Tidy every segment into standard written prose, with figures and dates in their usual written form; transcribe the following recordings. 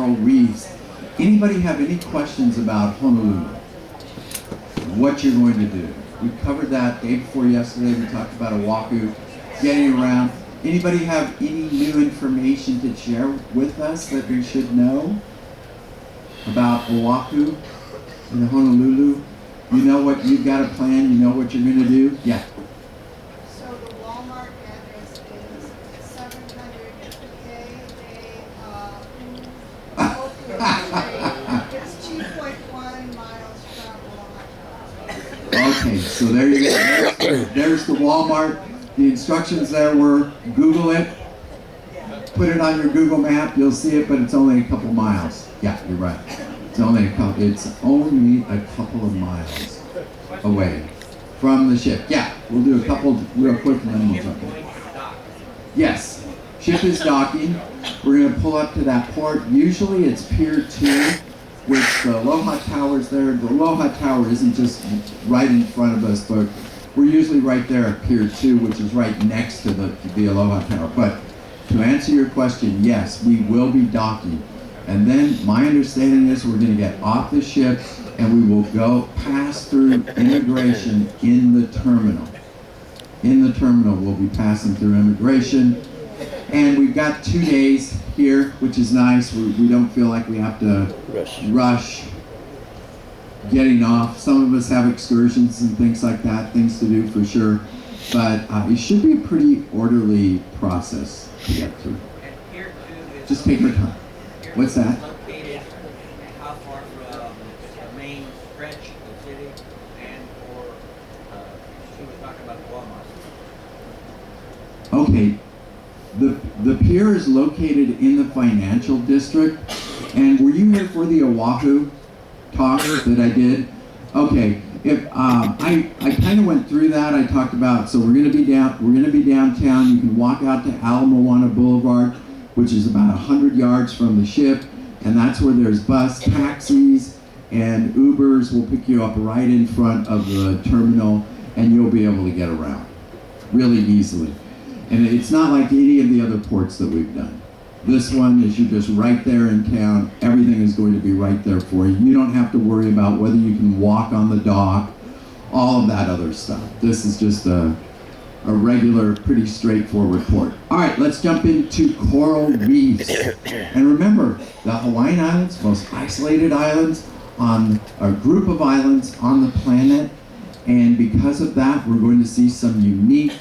coral reefs. Anybody have any questions about Honolulu? What you're going to do? We covered that day before yesterday. We talked about Oahu, getting around. Anybody have any new information to share with us that we should know about Oahu and Honolulu? You know what, you've got a plan, you know what you're going to do? Yeah. So the Walmart address is 700 It's 2.1 miles from Oahu. Okay, so there you go. There's the Walmart. The instructions there were Google it, put it on your Google map, you'll see it, but it's only a couple miles. Yeah, you're right. It's only a couple of miles away from the ship. Yeah, we'll do a couple real quick and then we'll jump in. Yes, ship is docking. We're going to pull up to that port. Usually it's Pier 2, with the Aloha Towers there. The Aloha Tower isn't just right in front of us, but we're usually right there at Pier 2, which is right next to the Aloha Tower. But to answer your question, yes, we will be docking. And then my understanding is we're going to get off the ship and we will go pass through immigration in the terminal. In the terminal, we'll be passing through immigration. And we've got 2 days here, which is nice. We don't feel like we have to rush getting off. Some of us have excursions and things like that, things to do for sure. But it should be a pretty orderly process to get through. Just take your time. What's that? Located how far from the main stretch of the city, and or she was talking about Walmart. Okay, the pier is located in the financial district. And were you here for the Oahu talk that I did? Okay, if I kind of went through that. I talked about, so we're going to be downtown. You can walk out to Ala Moana Boulevard, which is about 100 yards from the ship, and that's where there's bus, taxis, and Ubers will pick you up right in front of the terminal, and you'll be able to get around really easily. And it's not like any of the other ports that we've done. This one is you're just right there in town. Everything is going to be right there for you. You don't have to worry about whether you can walk on the dock, all of that other stuff. This is just a regular, pretty straightforward port. All right, let's jump into coral reefs. And remember, the Hawaiian Islands, most isolated islands on a group of islands on the planet. And because of that, we're going to see some unique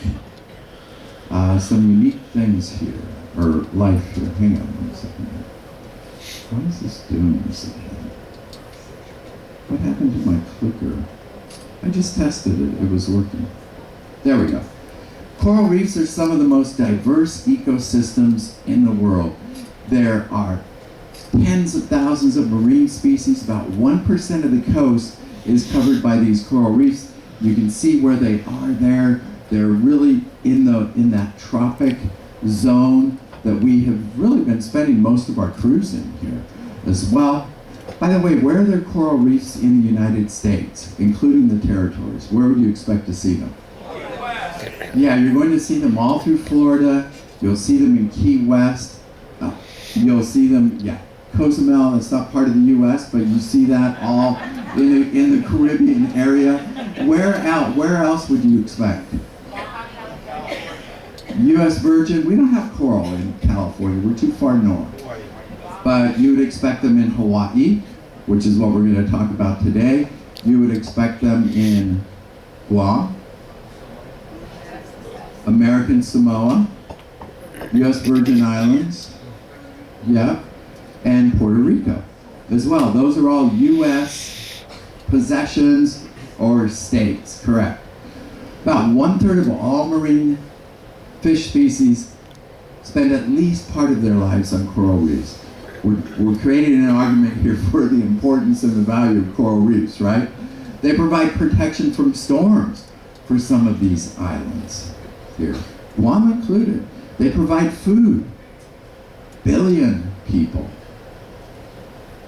things here, or life here. Hang on one second. Why is this doing this again? What happened to my clicker? I just tested it. It was working. There we go. Coral reefs are some of the most diverse ecosystems in the world. There are tens of thousands of marine species. About 1% of the coast is covered by these coral reefs. You can see where they are there. They're really in that tropic zone that we have really been spending most of our cruise in here as well. By the way, where are there coral reefs in the United States, including the territories? Where would you expect to see them? Yeah, you're going to see them all through Florida. You'll see them in Key West. You'll see them, Cozumel, it's not part of the U.S., but you see that all in the Caribbean area. Where else would you expect? U.S. Virgin, we don't have coral in California. We're too far north. But you would expect them in Hawaii, which is what we're going to talk about today. You would expect them in Guam, American Samoa, U.S. Virgin Islands, and Puerto Rico as well. Those are all U.S. possessions or states, correct. About 1/3 of all marine fish species spend at least part of their lives on coral reefs. We're creating an argument here for the importance and the value of coral reefs, right? They provide protection from storms for some of these islands here, Guam included. They provide food, billion people.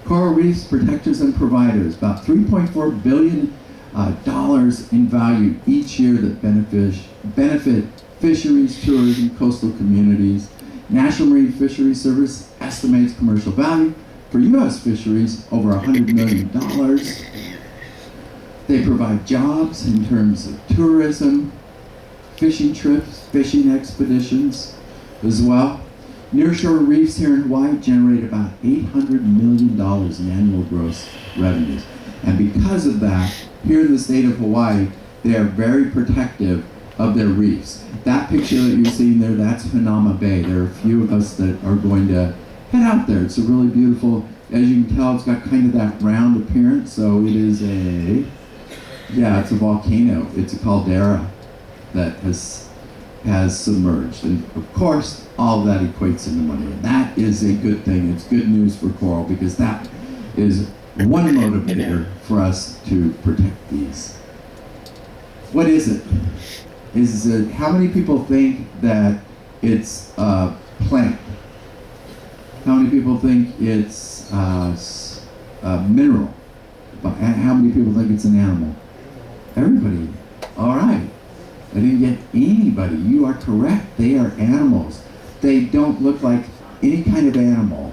Coral reefs, protectors and providers, about $3.4 billion in value each year that benefit fisheries, tourism, coastal communities. National Marine Fisheries Service estimates commercial value for U.S. fisheries, over $100 million. They provide jobs in terms of tourism, fishing trips, fishing expeditions as well. Nearshore reefs here in Hawaii generate about $800 million in annual gross revenues. And because of that, here in the state of Hawaii, they are very protective of their reefs. That picture that you're seeing there, that's Hanama Bay. There are a few of us that are going to head out there. It's a really beautiful, as you can tell, it's got kind of that round appearance. So it is it's a volcano. It's a caldera that has submerged. And of course, all of that equates into money. And that is a good thing. It's good news for coral because that is one motivator for us to protect these. What is it? How many people think that it's a plant? How many people think it's a mineral? How many people think it's an animal? Everybody. All right. I didn't get anybody. You are correct. They are animals. They don't look like any kind of animal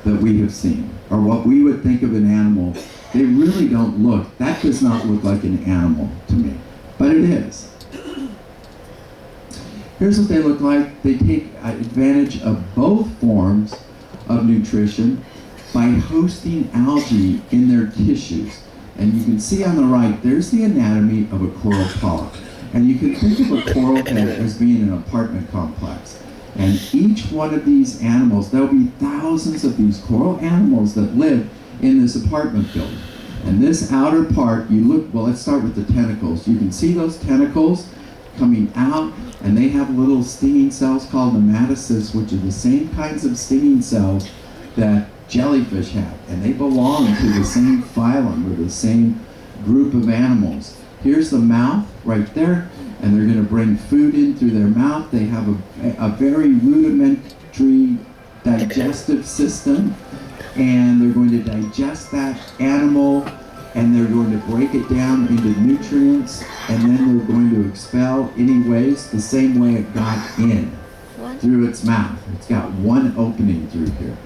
that we have seen, or what we would think of an animal. They really don't look. That does not look like an animal to me, but it is. Here's what they look like. They take advantage of both forms of nutrition by hosting algae in their tissues. And you can see on the right, there's the anatomy of a coral polyp. And you can think of a coral head as being an apartment complex. And each one of these animals, there'll be thousands of these coral animals that live in this apartment building. And this outer part, let's start with the tentacles. You can see those tentacles coming out, and they have little stinging cells called nematocysts, which are the same kinds of stinging cells that jellyfish have. And they belong to the same phylum, or the same group of animals. Here's the mouth right there, and they're going to bring food in through their mouth. They have a very rudimentary digestive system, and they're going to digest that animal, and they're going to break it down into nutrients, and then they're going to expel any waste the same way it got in, through its mouth. It's got one opening through here.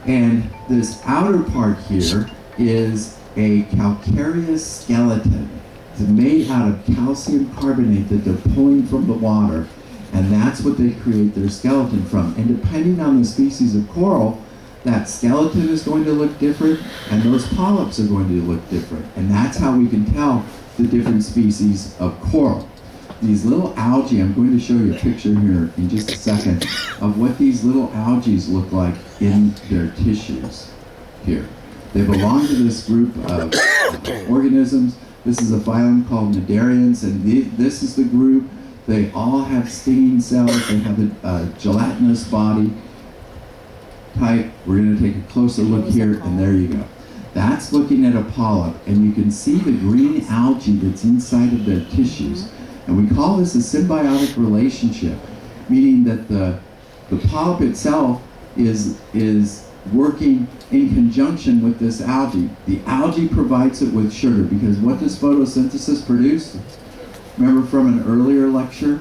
And this outer part here is a calcareous skeleton. It's made out of calcium carbonate that they're pulling from the water, and that's what they create their skeleton from. And depending on the species of coral, that skeleton is going to look different, and those polyps are going to look different. And that's how we can tell the different species of coral. These little algae, I'm going to show you a picture here in just a second of what these little algae look like in their tissues here. They belong to this group of organisms. This is a phylum called Cnidarians, and this is the group. They all have stinging cells. They have a gelatinous body type. We're going to take a closer look here, and there you go. That's looking at a polyp, and you can see the green algae that's inside of their tissues. And we call this a symbiotic relationship, meaning that the polyp itself is working in conjunction with this algae. The algae provides it with sugar, because what does photosynthesis produce? Remember from an earlier lecture?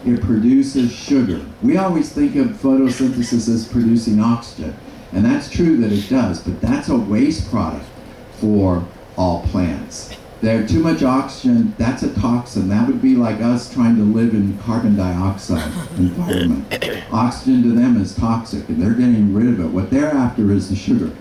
It produces sugar. We always think of photosynthesis as producing oxygen, and that's true that it does, but that's a waste product for all plants. There's too much oxygen, that's a toxin. That would be like us trying to live in carbon dioxide environment. Oxygen to them is toxic, and they're getting rid of it. What they're after is the sugar.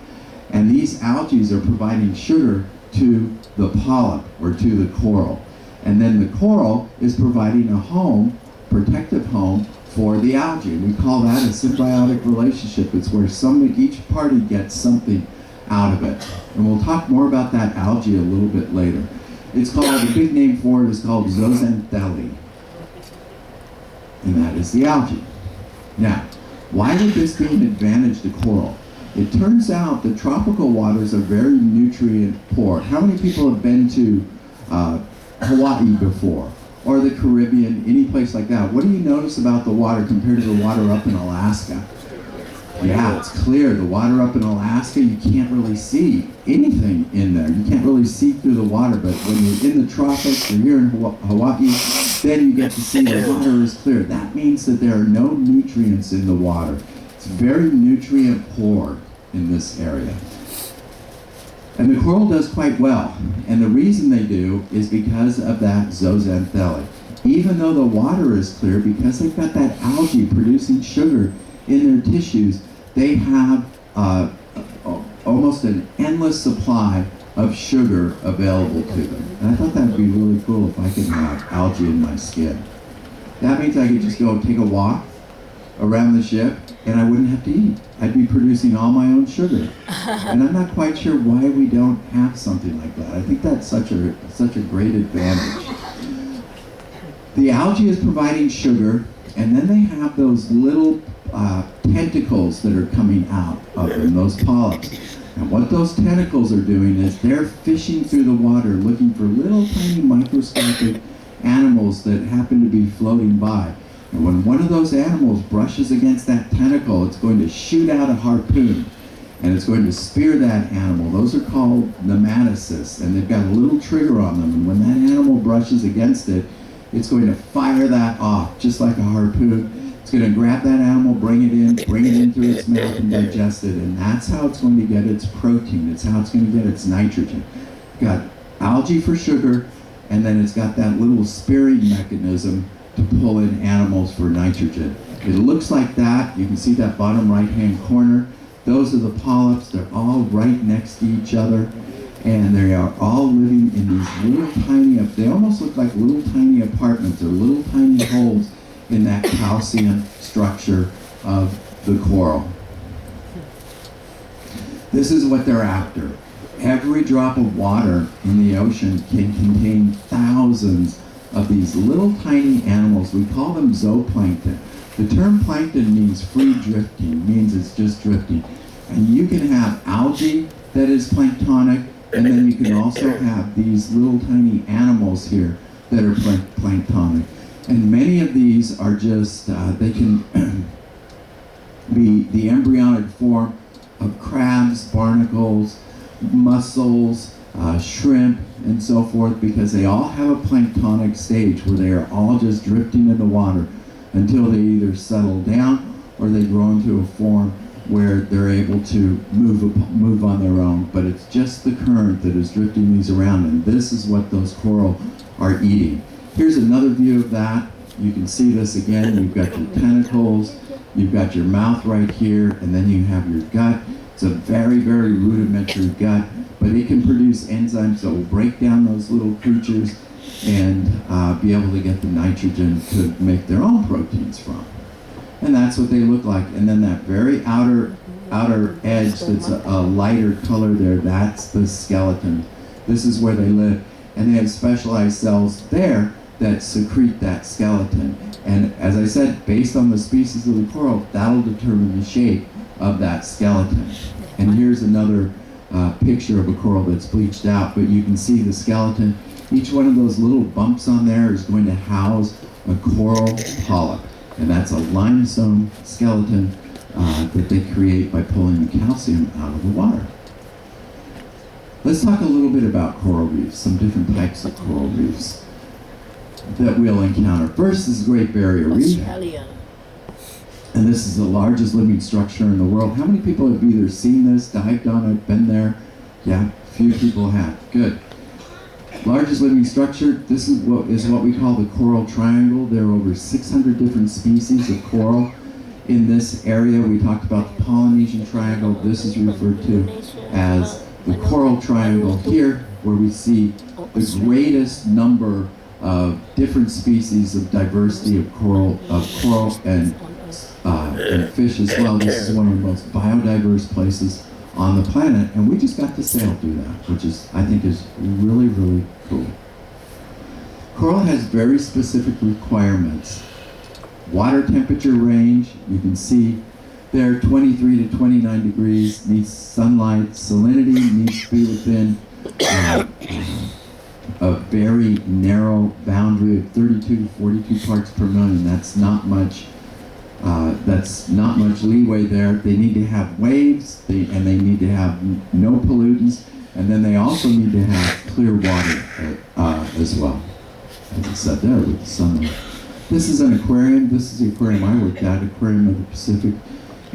And these algae are providing sugar to the polyp, or to the coral. And then the coral is providing a home, protective home, for the algae. We call that a symbiotic relationship. It's where each party gets something out of it. And we'll talk more about that algae a little bit later. It's called, the big name for it is called zooxanthellae. And that is the algae. Now, why would this be an advantage to coral? It turns out that tropical waters are very nutrient poor. How many people have been to Hawaii before? Or the Caribbean, any place like that? What do you notice about the water compared to the water up in Alaska? Yeah, it's clear. The water up in Alaska, you can't really see anything in there. You can't really see through the water, but when you're in the tropics or you're in Hawaii, then you get to see the water is clear. That means that there are no nutrients in the water. It's very nutrient poor in this area. And the coral does quite well. And the reason they do is because of that zooxanthellae. Even though the water is clear, because they've got that algae producing sugar in their tissues, they have almost an endless supply of sugar available to them. And I thought that would be really cool if I could have algae in my skin. That means I could just go take a walk around the ship and I wouldn't have to eat. I'd be producing all my own sugar. And I'm not quite sure why we don't have something like that. I think that's such a great advantage. The algae is providing sugar, and then they have those little tentacles that are coming out of them, those polyps. And what those tentacles are doing is they're fishing through the water looking for little tiny microscopic animals that happen to be floating by. And when one of those animals brushes against that tentacle, it's going to shoot out a harpoon and it's going to spear that animal. Those are called nematocysts, and they've got a little trigger on them, and when that animal brushes against it, it's going to fire that off just like a harpoon. It's going to grab that animal, bring it into its mouth and digest it, and that's how it's going to get its protein. It's how it's going to get its nitrogen. It's got algae for sugar, and then it's got that little spearing mechanism to pull in animals for nitrogen. It looks like that. You can see that bottom right-hand corner. Those are the polyps. They're all right next to each other, and they are all living in these little tiny, they almost look like little tiny apartments or little tiny holes in that calcium structure of the coral. This is what they're after. Every drop of water in the ocean can contain thousands of these little tiny animals. We call them zooplankton. The term plankton means free drifting, means it's just drifting. And you can have algae that is planktonic, and then you can also have these little tiny animals here that are planktonic. And many of these are just, they can be the embryonic form of crabs, barnacles, mussels, shrimp, and so forth, because they all have a planktonic stage where they are all just drifting in the water until they either settle down or they grow into a form where they're able to move on their own. But it's just the current that is drifting these around, and this is what those coral are eating. Here's another view of that. You can see this again. You've got your tentacles, you've got your mouth right here, and then you have your gut. It's a very, very rudimentary gut, but it can produce enzymes that will break down those little creatures and be able to get the nitrogen to make their own proteins from. And that's what they look like. And then that very outer edge that's a lighter color there, that's the skeleton. This is where they live. And they have specialized cells there that secrete that skeleton. And as I said, based on the species of the coral, that'll determine the shape of that skeleton. And here's another picture of a coral that's bleached out, but you can see the skeleton. Each one of those little bumps on there is going to house a coral polyp. And that's a limestone skeleton that they create by pulling the calcium out of the water. Let's talk a little bit about coral reefs, some different types of coral reefs that we'll encounter. First is the Great Barrier Reef. And this is the largest living structure in the world. How many people have either seen this, dived on it, been there? Yeah, a few people have. Good. Largest living structure, this is what we call the coral triangle. There are over 600 different species of coral in this area. We talked about the Polynesian triangle. This is referred to as the coral triangle here, where we see the greatest number of different species of diversity of coral and fish as well. This is one of the most biodiverse places on the planet, and we just got to sail through that, which I think is really, really cool. Coral has very specific requirements. Water temperature range, you can see there, 23 to 29 degrees, needs sunlight. Salinity needs to be within a very narrow boundary of 32 to 42 parts per million. That's not much leeway there. They need to have waves, and they need to have no pollutants, and then they also need to have clear water as well. As I said there with the sunlight. This is an aquarium. This is the aquarium I worked at, Aquarium of the Pacific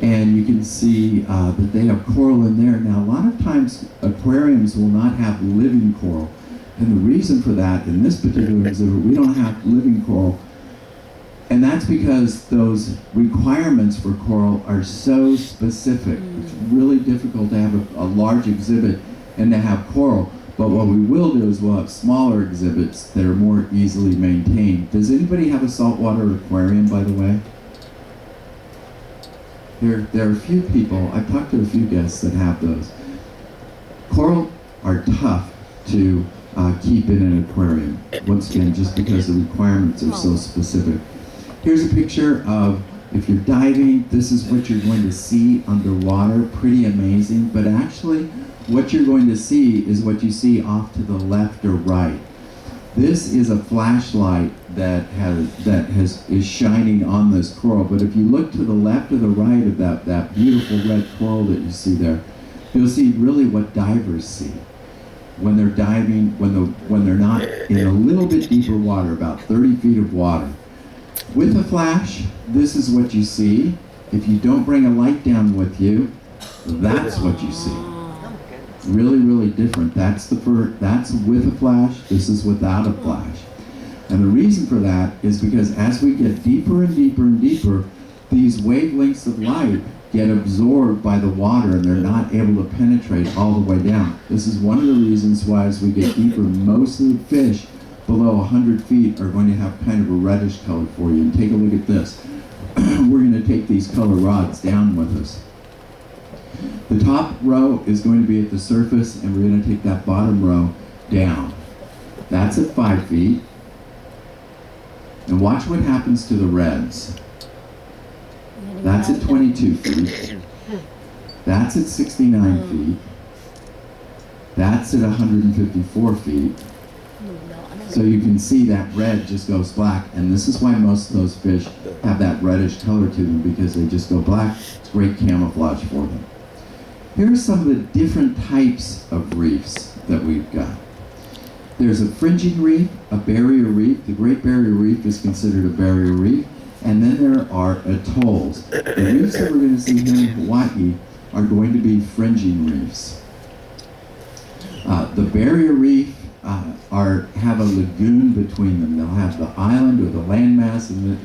And you can see that they have coral in there. Now, a lot of times aquariums will not have living coral. And the reason for that in this particular exhibit, we don't have living coral. And that's because those requirements for coral are so specific. It's really difficult to have a large exhibit and to have coral. But what we will do is we'll have smaller exhibits that are more easily maintained. Does anybody have a saltwater aquarium, by the way? There are a few people, I've talked to a few guests that have those. Coral are tough to keep in an aquarium, once again, just because the requirements are so specific. Here's a picture of, if you're diving, this is what you're going to see underwater. Pretty amazing, but actually, what you're going to see is what you see off to the left or right. This is a flashlight that is shining on this coral, but if you look to the left or the right of that beautiful red coral that you see there, you'll see really what divers see when they're diving, when they're not in a little bit deeper water, about 30 feet of water. With a flash, this is what you see. If you don't bring a light down with you, that's what you see. Really, really different. That's with a flash, this is without a flash. And the reason for that is because as we get deeper and deeper and deeper, these wavelengths of light get absorbed by the water and they're not able to penetrate all the way down. This is one of the reasons why as we get deeper, most of the fish below 100 feet are going to have kind of a reddish color for you. And take a look at this. We're going to take these color rods down with us. The top row is going to be at the surface, and we're going to take that bottom row down. That's at 5 feet. And watch what happens to the reds. That's at 22 feet. That's at 69 feet. That's at 154 feet. So you can see that red just goes black, and this is why most of those fish have that reddish color to them, because they just go black. It's great camouflage for them. Here are some of the different types of reefs that we've got. There's a fringing reef, a barrier reef. The Great Barrier Reef is considered a barrier reef. And then there are atolls. The reefs that we're going to see here in Hawaii are going to be fringing reefs. The barrier reef have a lagoon between them. They'll have the island or the landmass, and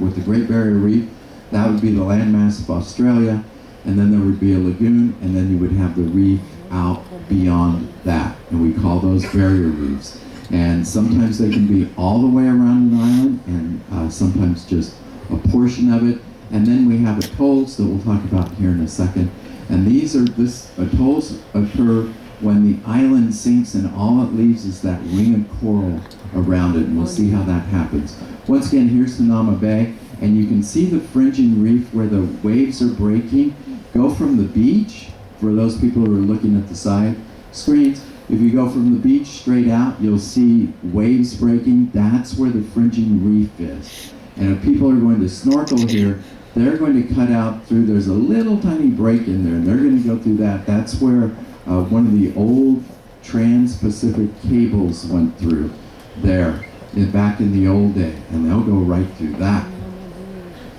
with the Great Barrier Reef, that would be the landmass of Australia. And then there would be a lagoon, and then you would have the reef out beyond that. And we call those barrier reefs. And sometimes they can be all the way around an island, and sometimes just a portion of it. And then we have atolls that we'll talk about here in a second. And atolls occur when the island sinks and all it leaves is that ring of coral around it. And we'll see how that happens. Once again, here's Sonoma Bay. And you can see the fringing reef where the waves are breaking. Go from the beach, for those people who are looking at the side screens, if you go from the beach straight out, you'll see waves breaking. That's where the fringing reef is. And if people are going to snorkel here, they're going to cut out through, there's a little tiny break in there, and they're going to go through that. That's where one of the old trans-Pacific cables went through there, back in the old day, and they'll go right through that.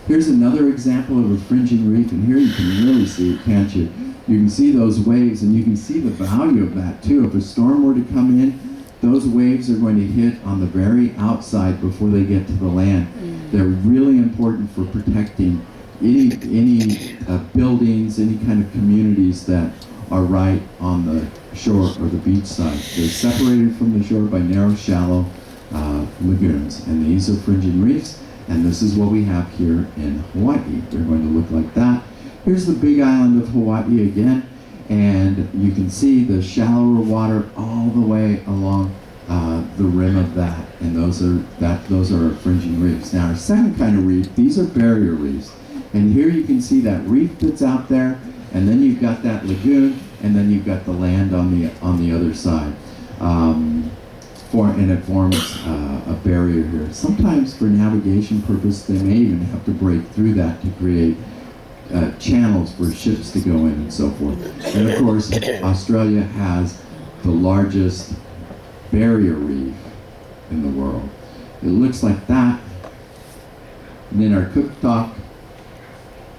Here's another example of a fringing reef, and here you can really see it, can't you? You can see those waves, and you can see the value of that too. If a storm were to come in, those waves are going to hit on the very outside before they get to the land. They're really important for protecting any buildings, any kind of communities that are right on the shore or the beach side. They're separated from the shore by narrow, shallow lagoons, and these are fringing reefs. And this is what we have here in Hawaii. They're going to look like that. Here's the big island of Hawaii again, and you can see the shallower water all the way along the rim of that, and those are fringing reefs. Now our second kind of reef, these are barrier reefs, and here you can see that reef that's out there, and then you've got that lagoon, and then you've got the land on the other side. And it forms a barrier here. Sometimes for navigation purpose, they may even have to break through that to create channels for ships to go in and so forth. And of course, Australia has the largest barrier reef in the world. It looks like that. And then our cook talk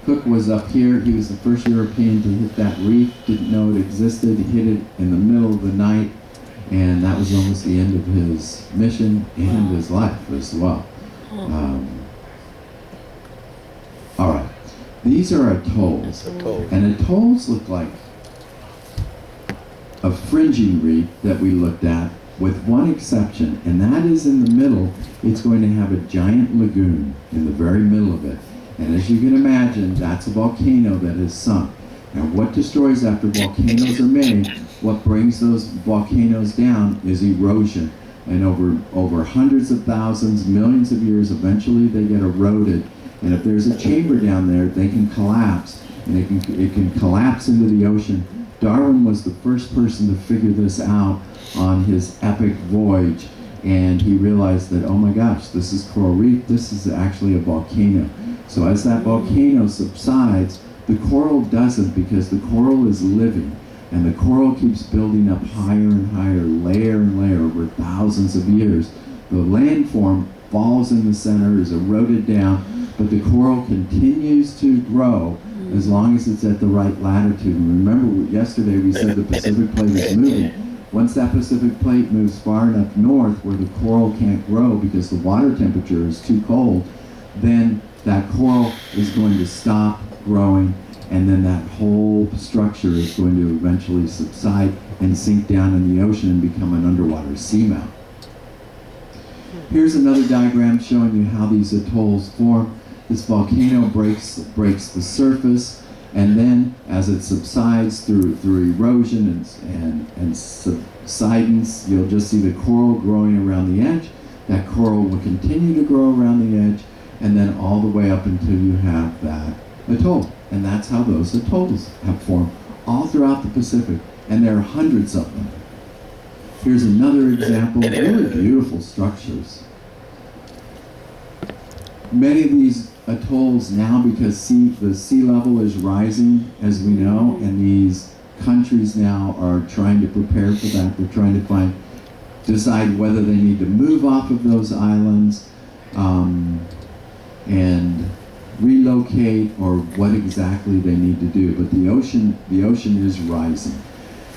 Cook was up here. He was the first European to hit that reef. Didn't know it existed. He hit it in the middle of the night, and that was almost the end of his mission and his life as well. All right, these are atolls, and atolls look like a fringing reef that we looked at, with one exception, and that is in the middle. It's going to have a giant lagoon in the very middle of it. And as you can imagine, that's a volcano that is sunk. And what destroys after volcanoes are made, what brings those volcanoes down is erosion. And over hundreds of thousands, millions of years, eventually they get eroded. And if there's a chamber down there, they can collapse. And it can collapse into the ocean. Darwin was the first person to figure this out on his epic voyage. And he realized that, oh my gosh, this is coral reef, this is actually a volcano. So as that volcano subsides, the coral doesn't, because the coral is living. And the coral keeps building up higher and higher, layer and layer over thousands of years. The landform falls in the center, is eroded down, but the coral continues to grow as long as it's at the right latitude. And remember, yesterday we said the Pacific plate is moving. Once that Pacific plate moves far enough north where the coral can't grow because the water temperature is too cold, then that coral is going to stop growing, and then that whole structure is going to eventually subside and sink down in the ocean and become an underwater seamount. Here's another diagram showing you how these atolls form. This volcano breaks the surface, and then as it subsides through erosion and subsidence, you'll just see the coral growing around the edge. That coral will continue to grow around the edge, and then all the way up until you have that atoll. And that's how those atolls have formed all throughout the Pacific, and there are hundreds of them. Here's another example, really beautiful structures. Many of these atolls now, because the sea level is rising, as we know, and these countries now are trying to prepare for that. They're trying to decide whether they need to move off of those islands and relocate, or what exactly they need to do. But the ocean is rising.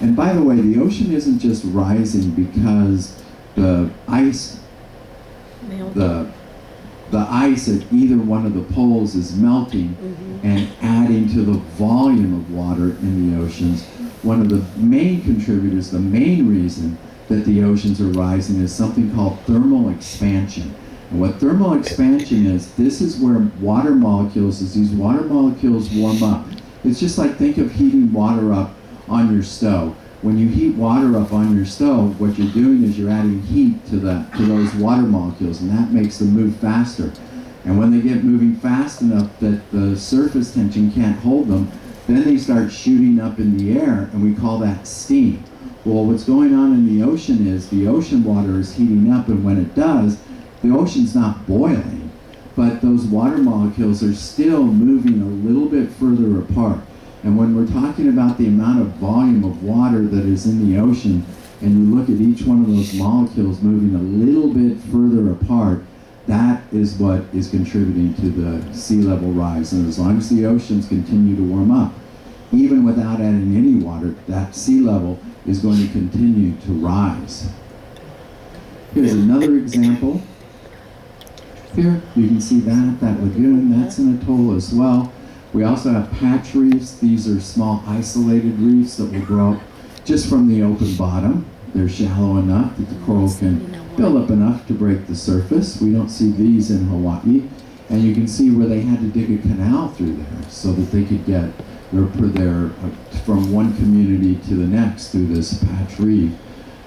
And by the way, the ocean isn't just rising because the ice at either one of the poles is melting and adding to the volume of water in the oceans. One of the main contributors, the main reason that the oceans are rising, is something called thermal expansion. And what thermal expansion is, this is where water molecules, as these water molecules warm up. It's just like, think of heating water up on your stove. When you heat water up on your stove, what you're doing is you're adding heat to those water molecules, and that makes them move faster. And when they get moving fast enough that the surface tension can't hold them, then they start shooting up in the air, and we call that steam. Well, what's going on in the ocean is the ocean water is heating up, and when it does, the ocean's not boiling, but those water molecules are still moving a little bit further apart. And when we're talking about the amount of volume of water that is in the ocean, and you look at each one of those molecules moving a little bit further apart, that is what is contributing to the sea level rise. And as long as the oceans continue to warm up, even without adding any water, that sea level is going to continue to rise. Here's another example. Here, you can see that lagoon, that's an atoll as well. We also have patch reefs. These are small isolated reefs that will grow up just from the open bottom. They're shallow enough that the coral can build up enough to break the surface. We don't see these in Hawaii. And you can see where they had to dig a canal through there so that they could get from one community to the next through this patch reef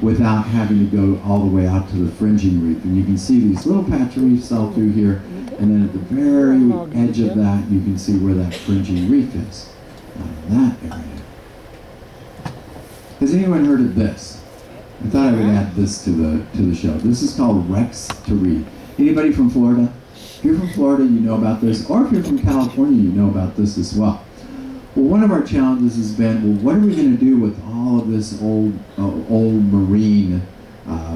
without having to go all the way out to the fringing reef. And you can see these little patch reefs all through here, and then at the very edge of that, you can see where that fringing reef is, in that area. Has anyone heard of this? I thought I would add this to the show. This is called Rex to Reef. Anybody from Florida? If you're from Florida, you know about this, or if you're from California, you know about this as well. Well, one of our challenges has been, well, what are we going to do with all of this old marine,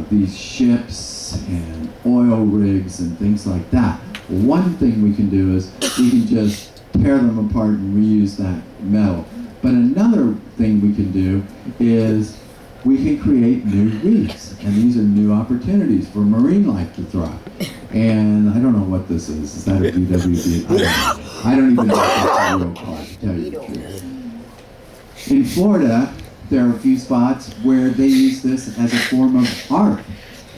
these ships and oil rigs and things like that? Well, one thing we can do is we can just tear them apart and reuse that metal. But another thing we can do is we can create new reefs, and these are new opportunities for marine life to thrive. And I don't know what this is. Is that a VWD? I don't even know if that's a real car, to tell you the truth. In Florida, there are a few spots where they use this as a form of art.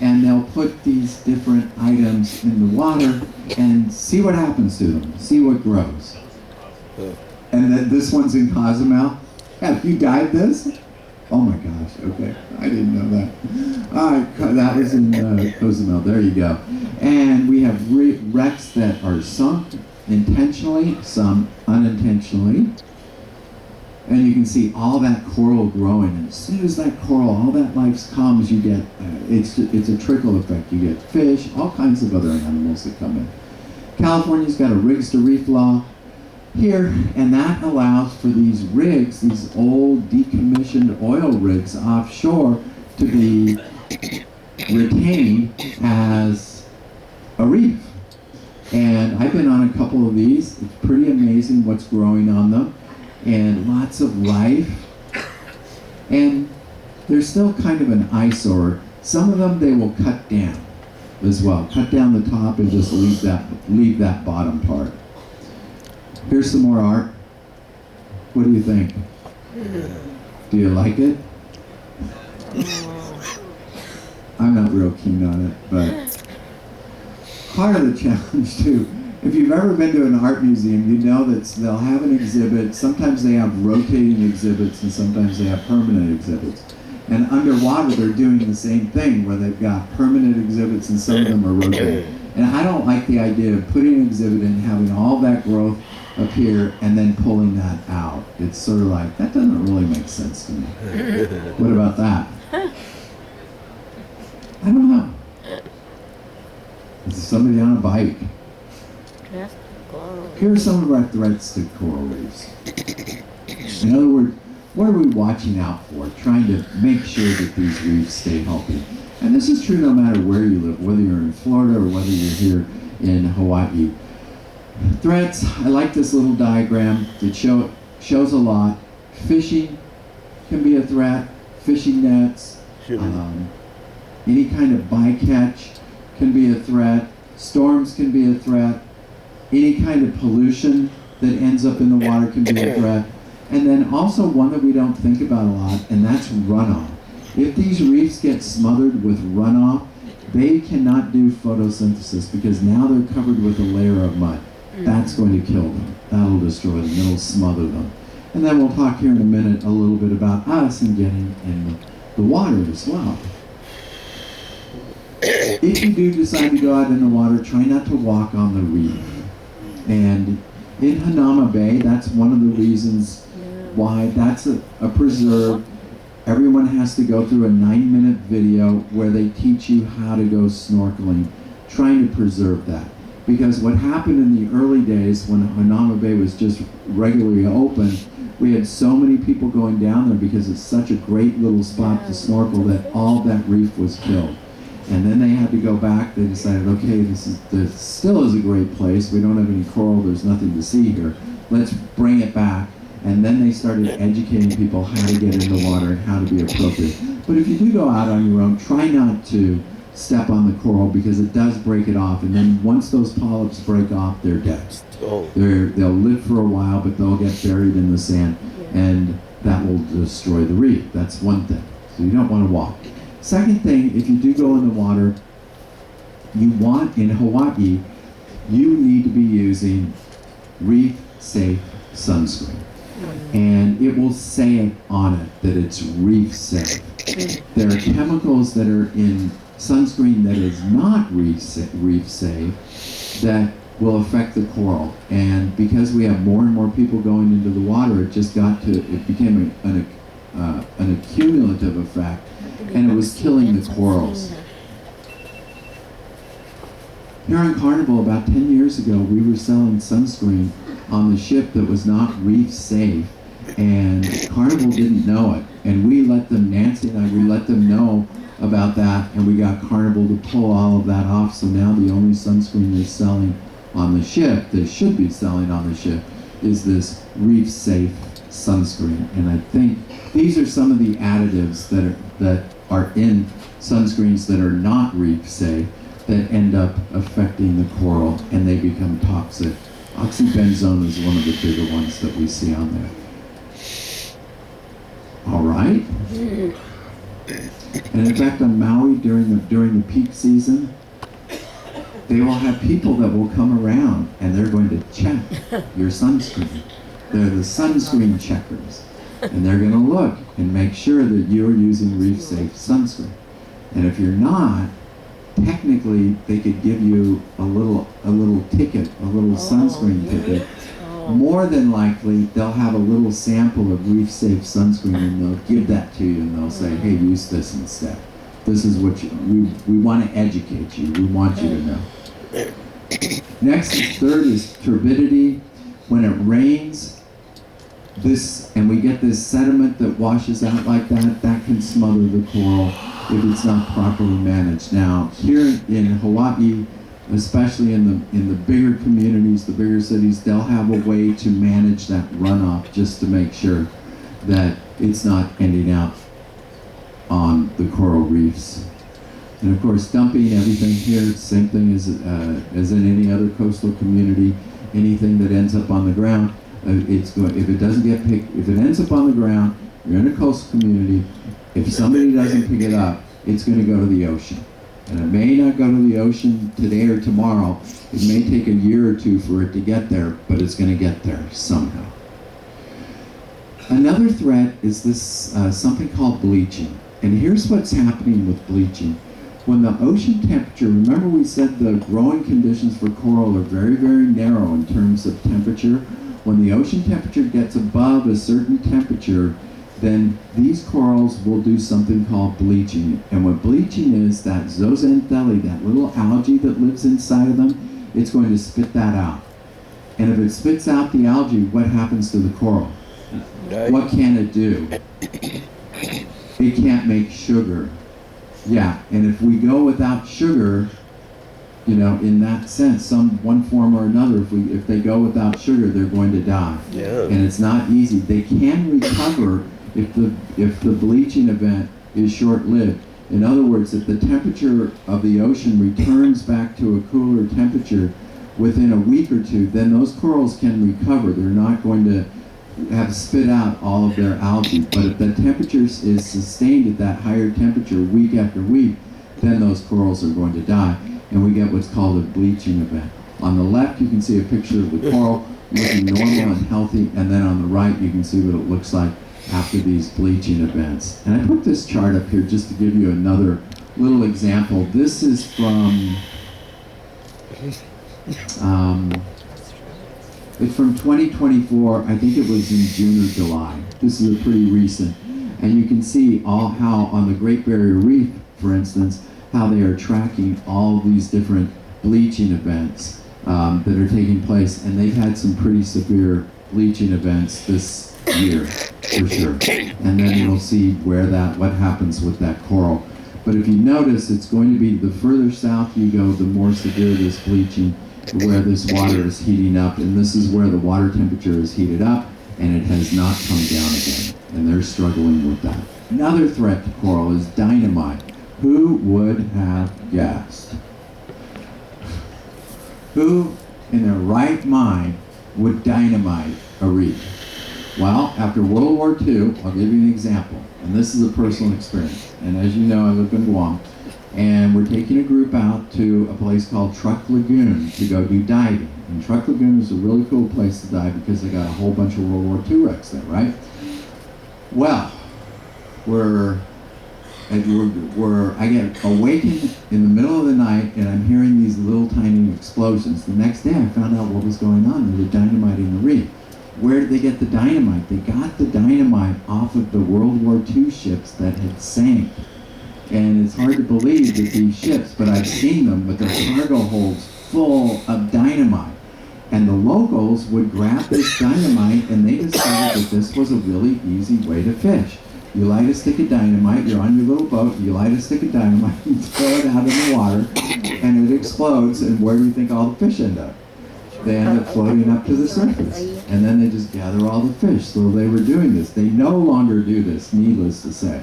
And they'll put these different items in the water and see what happens to them, see what grows. And then this one's in Cozumel. Have you dyed this? Oh my gosh, okay. I didn't know that. All right, that was in Cozumel. There you go. And we have wrecks that are sunk intentionally, some unintentionally. And you can see all that coral growing. And as soon as that coral, all that life comes, you get, it's a trickle effect. You get fish, all kinds of other animals that come in. California's got a rigs to reef law here, and that allows for these rigs, these old decommissioned oil rigs offshore, to be retained as a reef. And I've been on a couple of these. It's pretty amazing what's growing on them, and lots of life. And they're still kind of an eyesore. Some of them they will cut down as well. Cut down the top and just leave that bottom part. Here's some more art. What do you think? Do you like it? I'm not real keen on it, but part of the challenge too, if you've ever been to an art museum, you know that they'll have an exhibit. Sometimes they have rotating exhibits and sometimes they have permanent exhibits. And underwater they're doing the same thing where they've got permanent exhibits and some of them are rotating. And I don't like the idea of putting an exhibit in, having all that growth up here and then pulling that out. It's sort of like, that doesn't really make sense to me. What about that? I don't know. Is somebody on a bike? Here are some of our threats to coral reefs. In other words, what are we watching out for? Trying to make sure that these reefs stay healthy. And this is true no matter where you live, whether you're in Florida or whether you're here in Hawaii. Threats, I like this little diagram that shows a lot. Fishing can be a threat. Fishing nets, any kind of bycatch can be a threat. Storms can be a threat. Any kind of pollution that ends up in the water can be a threat. And then also one that we don't think about a lot, and that's runoff. If these reefs get smothered with runoff, they cannot do photosynthesis because now they're covered with a layer of mud. That's going to kill them. That'll destroy them. It'll smother them. And then we'll talk here in a minute a little bit about us and getting in the water as well. If you do decide to go out in the water, try not to walk on the reef. And in Hanauma Bay, that's one of the reasons why that's a preserve. Everyone has to go through a 9-minute video where they teach you how to go snorkeling, trying to preserve that. Because what happened in the early days when Hanauma Bay was just regularly open, we had so many people going down there because it's such a great little spot to snorkel that all that reef was killed. And then they had to go back. They decided, okay, this still is a great place. We don't have any coral. There's nothing to see here. Let's bring it back. And then they started educating people how to get in the water and how to be appropriate. But if you do go out on your own, try not to step on the coral because it does break it off. And then once those polyps break off, they're dead. They'll live for a while, but they'll get buried in the sand. And that will destroy the reef. That's one thing. So you don't want to walk. Second thing, if you do go in the water, you want, in Hawaii, you need to be using reef-safe sunscreen. And it will say it on it that it's reef-safe. There are chemicals that are in sunscreen that is not reef-safe that will affect the coral. And because we have more and more people going into the water, it became an accumulative effect. And it was killing the corals. Here on Carnival, about 10 years ago, we were selling sunscreen on the ship that was not reef safe, and Carnival didn't know it. And we let them, Nancy and I, we let them know about that, and we got Carnival to pull all of that off. So now the only sunscreen they're selling on the ship, they should be selling on the ship, is this reef-safe sunscreen. And I think these are some of the additives that are in sunscreens that are not reef-safe that end up affecting the coral and they become toxic. Oxybenzone is one of the bigger ones that we see on there. All right. And in fact, on Maui during the peak season, they will have people that will come around and they're going to check your sunscreen. They're the sunscreen checkers. And they're going to look and make sure that you're using reef-safe sunscreen. And if you're not, technically they could give you a little ticket, a little sunscreen ticket. More than likely, they'll have a little sample of reef-safe sunscreen and they'll give that to you and they'll say, hey, use this instead. This is what we want to educate you. We want you to know. Next, third is turbidity. When it rains, and we get this sediment that washes out like that, that can smother the coral if it's not properly managed. Now, here in Hawaii, especially in the bigger communities, the bigger cities, they'll have a way to manage that runoff just to make sure that it's not ending out on the coral reefs. And of course, dumping everything here, same thing as in any other coastal community. Anything that ends up on the ground, if it doesn't get picked, if it ends up on the ground, you're in a coastal community. If somebody doesn't pick it up, it's going to go to the ocean. And it may not go to the ocean today or tomorrow. It may take a year or two for it to get there, but it's going to get there somehow. Another threat is this something called bleaching. And here's what's happening with bleaching. When the ocean temperature, remember we said the growing conditions for coral are very, very narrow in terms of temperature. When the ocean temperature gets above a certain temperature, then these corals will do something called bleaching. And what bleaching is, that zooxanthellae, that little algae that lives inside of them, it's going to spit that out. And if it spits out the algae, what happens to the coral? What can it do? It can't make sugar. Yeah, and if we go without sugar, you know, in that sense, one form or another, if they go without sugar, they're going to die. Yeah. And it's not easy. They can recover if the bleaching event is short-lived. In other words, if the temperature of the ocean returns back to a cooler temperature within a week or two, then those corals can recover. They're not going to have spit out all of their algae. But if the temperature is sustained at that higher temperature week after week, then those corals are going to die. And we get what's called a bleaching event. On the left, you can see a picture of the coral looking normal and healthy, and then on the right, you can see what it looks like after these bleaching events. And I put this chart up here just to give you another little example. This is from it's from 2024. I think it was in June or July. This is a pretty recent. And you can see how on the Great Barrier Reef, for instance, how they are tracking all these different bleaching events that are taking place. And they've had some pretty severe bleaching events this year, for sure. And then we'll see what happens with that coral. But if you notice, it's going to be the further south you go, the more severe this bleaching, where this water is heating up. And this is where the water temperature is heated up, and it has not come down again. And they're struggling with that. Another threat to coral is dynamite. Who would have guessed? Who in their right mind would dynamite a reef? Well, after World War II, I'll give you an example. And this is a personal experience. And as you know, I live in Guam. And we're taking a group out to a place called Truck Lagoon to go do diving. And Truck Lagoon is a really cool place to dive because they got a whole bunch of World War II wrecks there, right? Well, I get awakened in the middle of the night and I'm hearing these little tiny explosions. The next day I found out what was going on. They were dynamiting the reef. Where did they get the dynamite? They got the dynamite off of the World War II ships that had sank. And it's hard to believe that these ships, but I've seen them, but their cargo holds full of dynamite. And the locals would grab this dynamite and they decided that this was a really easy way to fish. You light a stick of dynamite, you're on your little boat, you light a stick of dynamite and throw it out in the water, and it explodes, and where do you think all the fish end up? they end up floating up to the surface. And then they just gather all the fish. So they were doing this. They no longer do this, needless to say,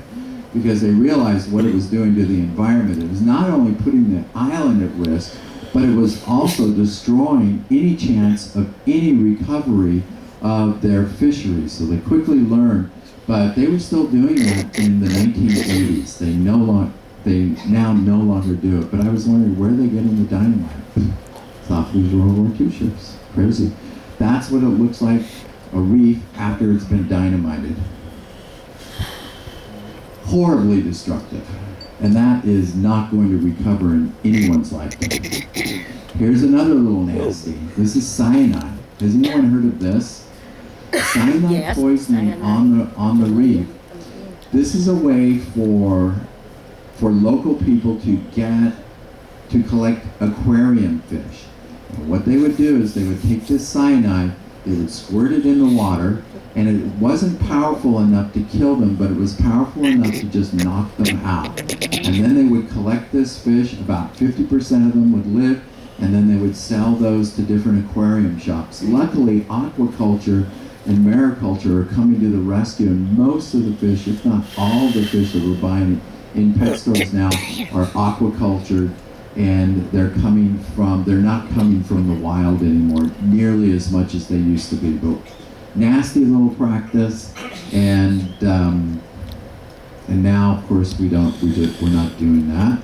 because they realized what it was doing to the environment. It was not only putting the island at risk, but it was also destroying any chance of any recovery of their fisheries. So they quickly learned, but they were still doing that in the 1980s. They now no longer do it. But I was wondering, where are they getting the dynamite? Thought these World War II ships. Crazy. That's what it looks like, a reef after it's been dynamited. Horribly destructive. And that is not going to recover in anyone's lifetime. Here's another little nasty. This is cyanide. Has anyone heard of this? Cyanide Yes, poisoning cyanide. on the reef. This is a way for local people to collect aquarium fish. And what they would do is they would take this cyanide, they would squirt it in the water, and it wasn't powerful enough to kill them, but it was powerful enough to just knock them out. And then they would collect this fish, about 50% of them would live, and then they would sell those to different aquarium shops. Luckily, aquaculture and mariculture are coming to the rescue, and most of the fish, if not all the fish that we're buying in pet stores now, are aquacultured, and they're not coming from the wild anymore, nearly as much as they used to be. But nasty little practice, and now, of course, we're not doing that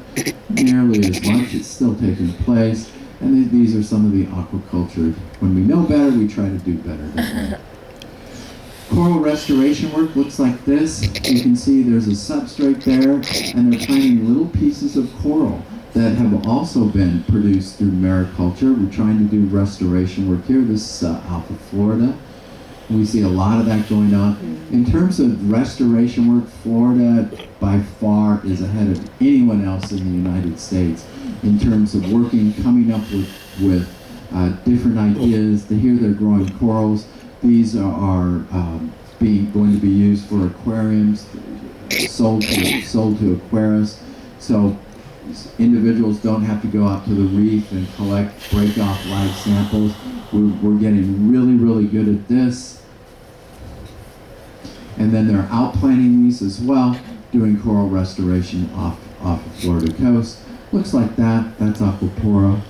nearly as much. It's still taking place, and these are some of the aquaculture. When we know better, we try to do better, don't we? Coral restoration work looks like this. You can see there's a substrate there, and they're finding little pieces of coral that have also been produced through mariculture. We're trying to do restoration work here. This is Alpha, Florida. We see a lot of that going on. In terms of restoration work, Florida by far is ahead of anyone else in the United States in terms of working, coming up with different ideas. Here they're growing corals. These are going to be used for aquariums, sold to aquarists. So individuals don't have to go out to the reef and break off live samples. We're getting really, really good at this. And then they're outplanting these as well, doing coral restoration off of Florida coast. Looks like that. That's Aquapora.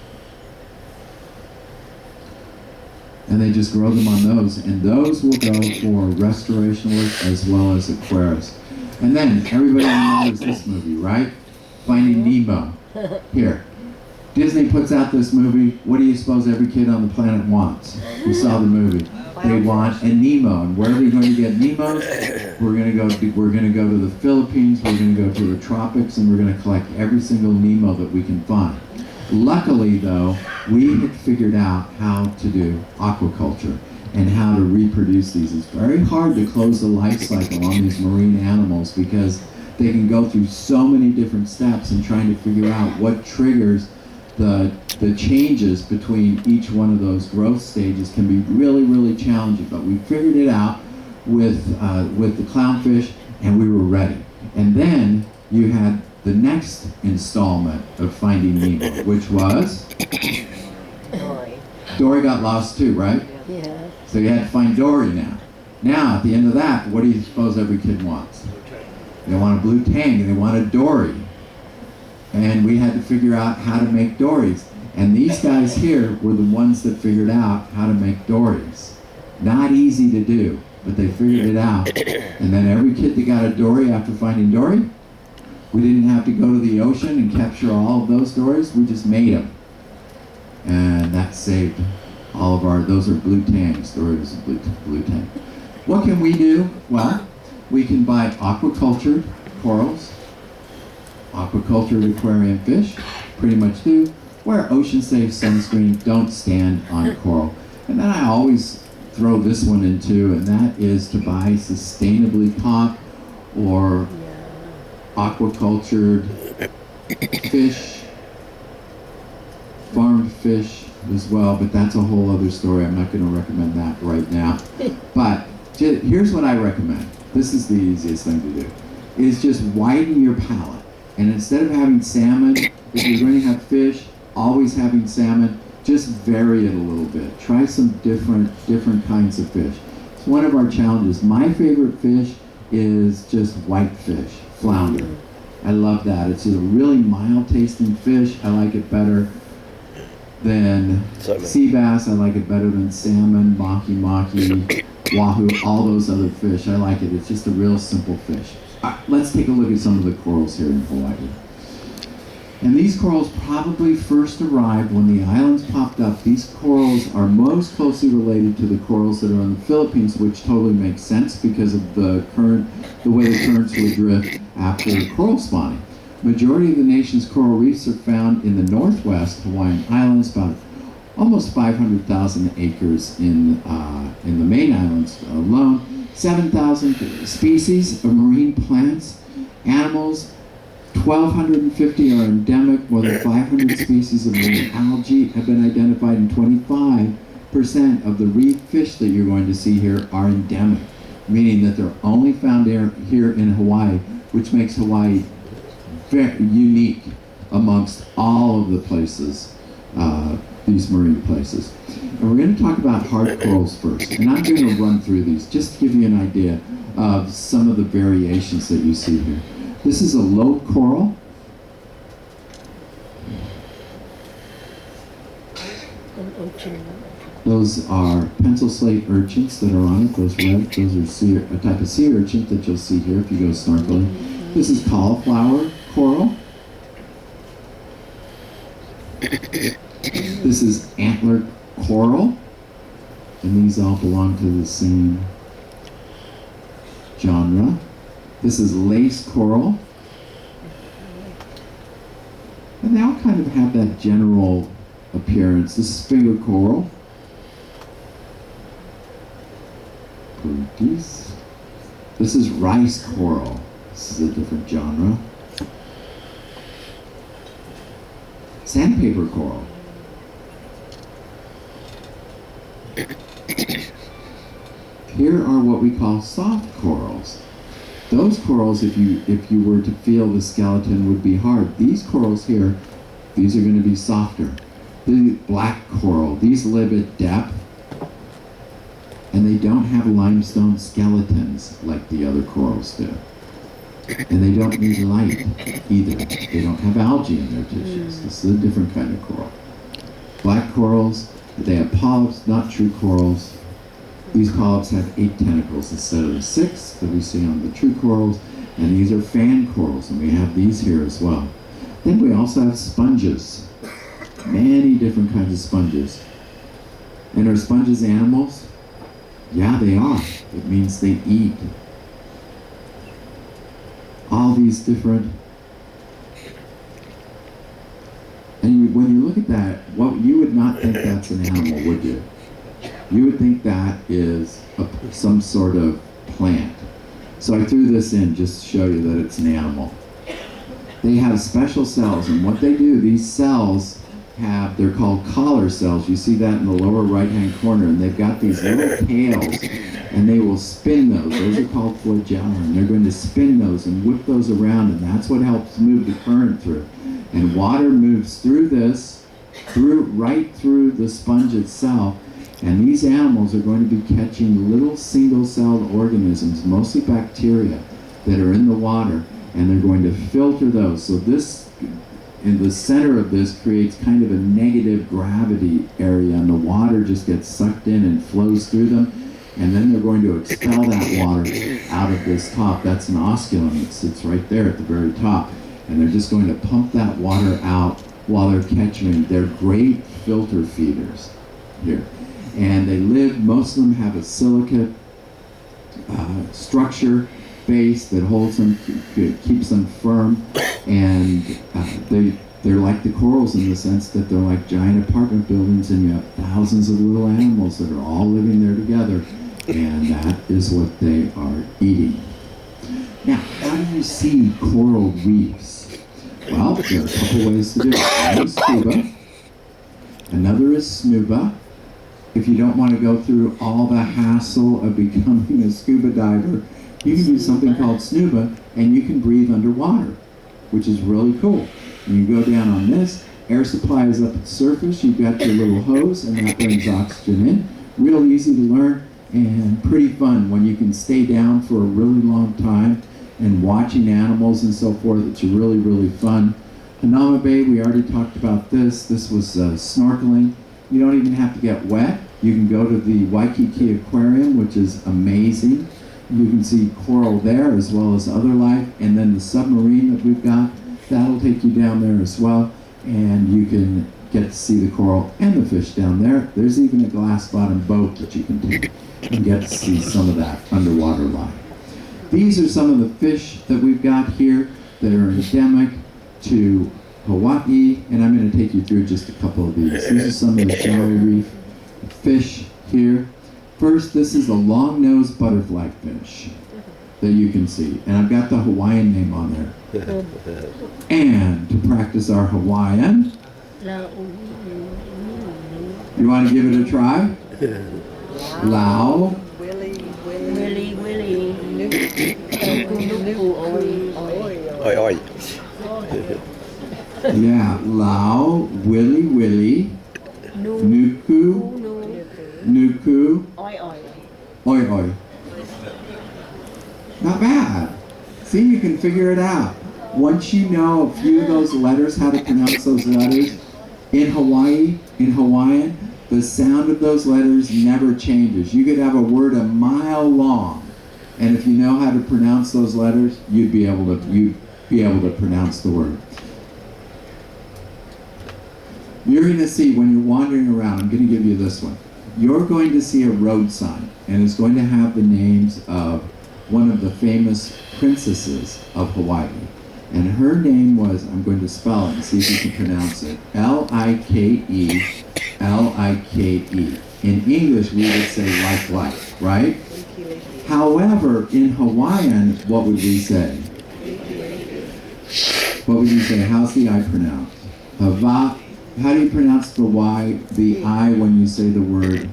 And they just grow them on those, and those will go for restoration work as well as aquarists. And then everybody remembers this movie, right? Finding Nemo. Here, Disney puts out this movie. What do you suppose every kid on the planet wants? We saw the movie. They want a Nemo, and where are we going to get Nemos? We're going to go to the Philippines. We're going to go to the tropics, and we're going to collect every single Nemo that we can find. Luckily, though, we had figured out how to do aquaculture and how to reproduce these. It's very hard to close the life cycle on these marine animals because they can go through so many different steps in trying to figure out what triggers the changes between each one of those growth stages can be really, really challenging. But we figured it out with the clownfish, and we were ready. And then you had the next installment of Finding Nemo, which was Dory got lost too, right? Yeah. So you had to find Dory now. Now, at the end of that, what do you suppose every kid wants? They want a blue tang, and they want a Dory. And we had to figure out how to make dories. And these guys here were the ones that figured out how to make dories. Not easy to do, but they figured it out. And then every kid that got a Dory after Finding Dory, we didn't have to go to the ocean and capture all of those dories. We just made them. And that saved all of those are blue tangs. Dory was a blue tang. What can we do? Well, we can buy aquacultured corals, aquacultured aquarium fish, pretty much do. Wear ocean-safe sunscreen, don't stand on coral. And then I always throw this one in too, and that is to buy sustainably caught or aquacultured fish, farmed fish as well, but that's a whole other story. I'm not going to recommend that right now. But here's what I recommend. This is the easiest thing to do, is just widen your palate. And instead of having salmon, if you're going to have fish, always having salmon, just vary it a little bit. Try some different kinds of fish. It's one of our challenges. My favorite fish is just whitefish, flounder. I love that. It's a really mild tasting fish. I like it better than sea bass. I like it better than salmon, maki, wahoo, all those other fish. I like it. It's just a real simple fish. Let's take a look at some of the corals here in Hawaii. And these corals probably first arrived when the islands popped up. These corals are most closely related to the corals that are in the Philippines, which totally makes sense because of the way the currents would drift after coral spawning. Majority of the nation's coral reefs are found in the northwest Hawaiian Islands, about almost 500,000 acres in the main islands alone. 7,000 species of marine plants, animals. 1,250 are endemic. More than 500 species of marine algae have been identified, and 25% of the reef fish that you're going to see here are endemic, meaning that they're only found here in Hawaii, which makes Hawaii very unique amongst all of the places, these marine places. And we're going to talk about hard corals first. And I'm going to run through these just to give you an idea of some of the variations that you see here. This is a low coral. Those are pencil slate urchins that are on it. Those red, those are a type of sea urchin that you'll see here if you go snorkeling. This is cauliflower coral. This is antler coral. And these all belong to the same genre. This is lace coral. And they all kind of have that general appearance. This is finger coral. This is rice coral. This is a different genre. Sandpaper coral. Here are what we call soft corals. Those corals, if you were to feel the skeleton, would be hard. These corals here, these are going to be softer. The black coral, these live at depth, and they don't have limestone skeletons like the other corals do. And they don't need light either. They don't have algae in their tissues. This is a different kind of coral. Black corals, they have polyps, not true corals. These polyps have 8 tentacles instead of the 6 that we see on the true corals, and these are fan corals, and we have these here as well. Then we also have sponges, many different kinds of sponges. And are sponges animals? Yeah, they are. It means they eat. All these different, and when you look at that, you would not think that's an animal, would you? You would think that is some sort of plant. So I threw this in just to show you that it's an animal. They have special cells, and what they do, these cells they're called collar cells. You see that in the lower right-hand corner, and they've got these little tails, and they will spin those. Those are called flagella, and they're going to spin those and whip those around, and that's what helps move the current through. And water moves through this, right through the sponge itself. And these animals are going to be catching little single-celled organisms, mostly bacteria, that are in the water, and they're going to filter those. So this, in the center of this, creates kind of a negative gravity area, and the water just gets sucked in and flows through them, and then they're going to expel that water out of this top. That's an osculum that sits right there at the very top, and they're just going to pump that water out while they're catching them. They're great filter feeders here. And they live, most of them have a silicate structure base that holds them, keeps them firm, and they're like the corals in the sense that they're like giant apartment buildings, and you have thousands of little animals that are all living there together, and that is what they are eating. Now, how do you see coral reefs? Well, there are a couple ways to do it. One is scuba, another is snuba. If you don't want to go through all the hassle of becoming a scuba diver, you can do something called snuba, and you can breathe underwater, which is really cool. And you go down on this, Air supply is up at the surface. You've got your little hose, and that brings oxygen in. Real easy to learn and pretty fun when you can stay down for a really long time and watching animals and so forth. It's really, really fun. Hanauma Bay, we already talked about this. This was snorkeling. You don't even have to get wet. You can go to the Waikiki Aquarium, which is amazing. You can see coral there as well as other life. And then the submarine that we've got, that'll take you down there as well. And you can get to see the coral and the fish down there. There's even a glass-bottom boat that you can take and get to see some of that underwater life. These are some of the fish that we've got here that are endemic to Hawaii, and I'm going to take you through just a couple of these. These are some of the shallow reef fish here. First, this is a long-nosed butterfly fish that you can see, and I've got the Hawaiian name on there. And to practice our Hawaiian, you want to give it a try? Lao. Oi, oi. Yeah, Lao, Willy Willy, Nuku, Nuku, Oi Oi. Not bad. See, you can figure it out. Once you know a few of those letters, how to pronounce those letters, in Hawaii, in Hawaiian, the sound of those letters never changes. You could have a word a mile long, and if you know how to pronounce those letters, you'd be able to pronounce the word. You're going to see when you're wandering around, I'm going to give you this one. You're going to see a road sign, and it's going to have the names of one of the famous princesses of Hawaii. And her name was, I'm going to spell it and see if you can pronounce it, L-I-K-E, L-I-K-E. In English, we would say like, right? However, in Hawaiian, what would we say? What would you say? How's the I pronounced? Hava. How do you pronounce the Y, the I when you say the word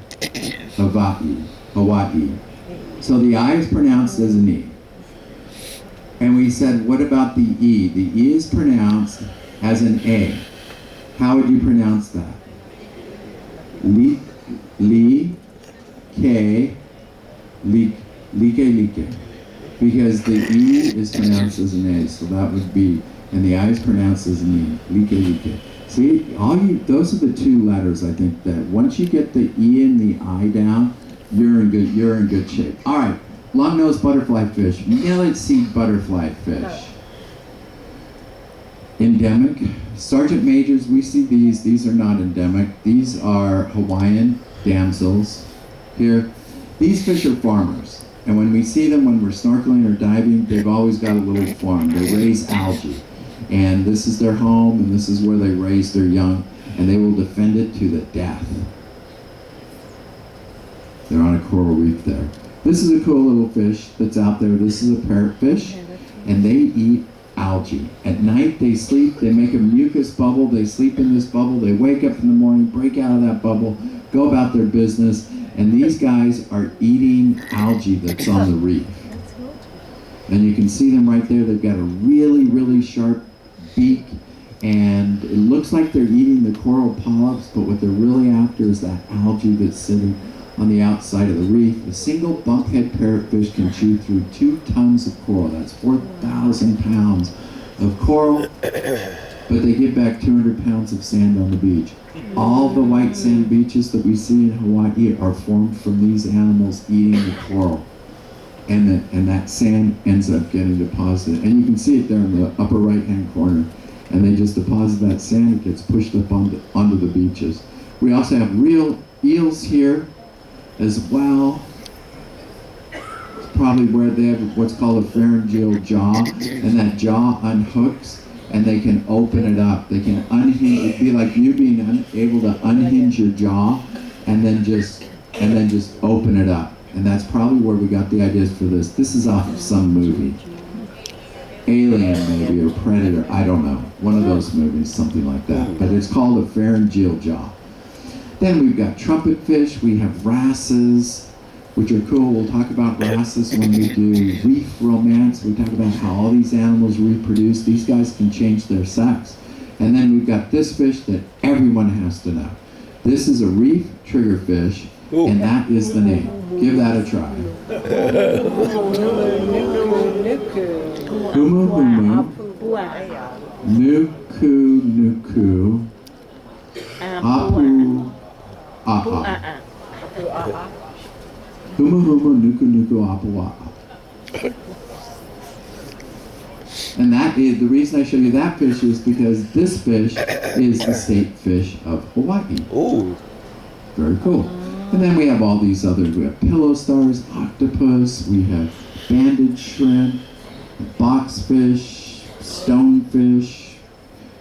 Hawaii? Hawaii. So the I is pronounced as an E. And we said, what about the E? The E is pronounced as an A. How would you pronounce that? Li, ke, like. Because the E is pronounced as an A, so that would be, and the I is pronounced as an E. Like. See, those are the two letters, I think, that once you get the E and the I down, you're in good shape. All right, long-nosed butterfly fish, millet seed butterfly fish. Endemic. Sergeant majors, we see these. These are not endemic. These are Hawaiian damsels here. These fish are farmers. And when we see them when we're snorkeling or diving, they've always got a little farm. They raise algae. And this is their home, and this is where they raise their young, and they will defend it to the death. They're on a coral reef there. This is a cool little fish that's out there. This is a parrotfish, and they eat algae. At night they sleep, they make a mucus bubble, they sleep in this bubble, they wake up in the morning, break out of that bubble, go about their business, and these guys are eating algae that's on the reef. And you can see them right there. They've got a really, really sharp beak, and it looks like they're eating the coral polyps, but what they're really after is that algae that's sitting on the outside of the reef. A single bumphead parrotfish can chew through 2 tons of coral. That's 4,000 pounds of coral, but they get back 200 pounds of sand on the beach. All the white sand beaches that we see in Hawaii are formed from these animals eating the coral. And that sand ends up getting deposited. And you can see it there in the upper right-hand corner. And they just deposit that sand, it gets pushed up onto the beaches. We also have real eels here as well. It's probably where they have what's called a pharyngeal jaw. And that jaw unhooks, and they can open it up. They can unhinge. It'd be like you being able to unhinge your jaw and then just open it up. And that's probably where we got the ideas for this. This is off of some movie. Alien maybe, or Predator, I don't know. One of those movies, something like that. But it's called a pharyngeal jaw. Then we've got trumpet fish, we have wrasses, which are cool. We'll talk about wrasses when we do reef romance. We talk about how all these animals reproduce. These guys can change their sex. And then we've got this fish that everyone has to know. This is a reef triggerfish, and that is the name. Give that a try. Humu humu, nuku nuku, apu aha. Humu humu, nuku nuku, apu aha. And that is, the reason I show you that fish is because this fish is the state fish of Hawaii. Ooh. Very cool. And then we have all these others. We have pillow stars, octopus, we have banded shrimp, boxfish, stonefish,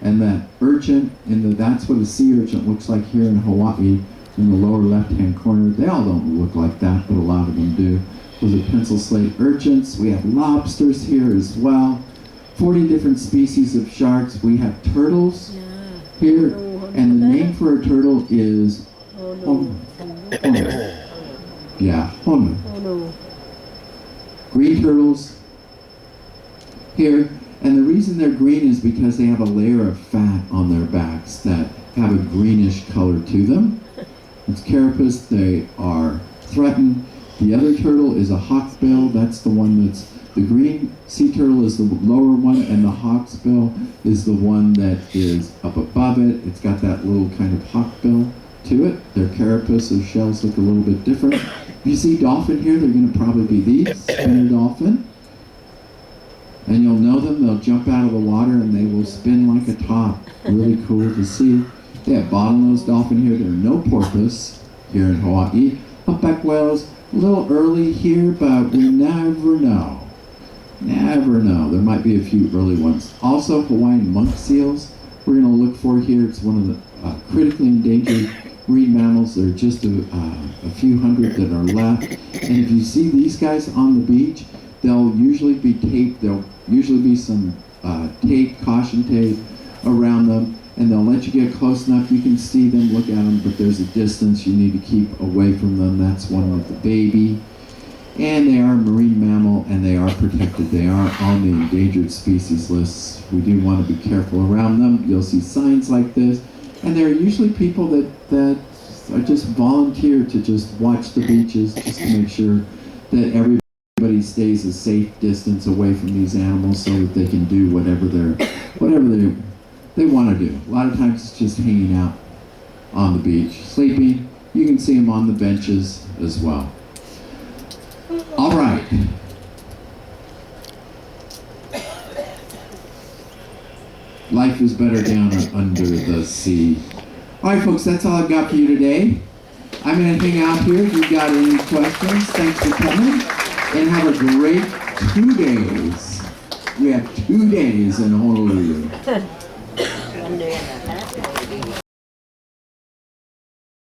and that urchin, that's what a sea urchin looks like here in Hawaii in the lower left-hand corner. They all don't look like that, but a lot of them do. Those are pencil slate urchins. We have lobsters here as well. 40 different species of sharks. We have turtles here, and the name for a turtle is Honu. Yeah, Honu. Green turtles here, and the reason they're green is because they have a layer of fat on their backs that have a greenish color to them. It's carapace. They are threatened. The other turtle is a hawksbill. That's the one that's the green sea turtle is the lower one, and the hawksbill is the one that is up above it. It's got that little kind of hawkbill to it. Their carapace or shells look a little bit different. If you see dolphin here, they're going to probably be these, spinner dolphin. And you'll know them. They'll jump out of the water and they will spin like a top. Really cool to see. They have bottlenose dolphin here. There are no porpoise here in Hawaii. Humpback whales, a little early here, but we never know. Never know. There might be a few early ones. Also, Hawaiian monk seals we're going to look for here. It's one of the critically endangered marine mammals. There are just a few hundred that are left. And if you see these guys on the beach, they'll usually be taped. There'll usually be some tape, caution tape around them. And they'll let you get close enough. You can see them, look at them, but there's a distance you need to keep away from them. That's one with the baby. And they are a marine mammal, and they are protected. They are on the endangered species list. We do want to be careful around them. You'll see signs like this. And there are usually people that are just volunteer to just watch the beaches, just to make sure that everybody stays a safe distance away from these animals so that they can do whatever they want to do. A lot of times it's just hanging out on the beach, sleeping. You can see them on the benches as well. All right. Life is better down under the sea. All right, folks, that's all I've got for you today. I'm going to hang out here if you've got any questions. Thanks for coming, and have a great 2 days. We have 2 days in Honolulu.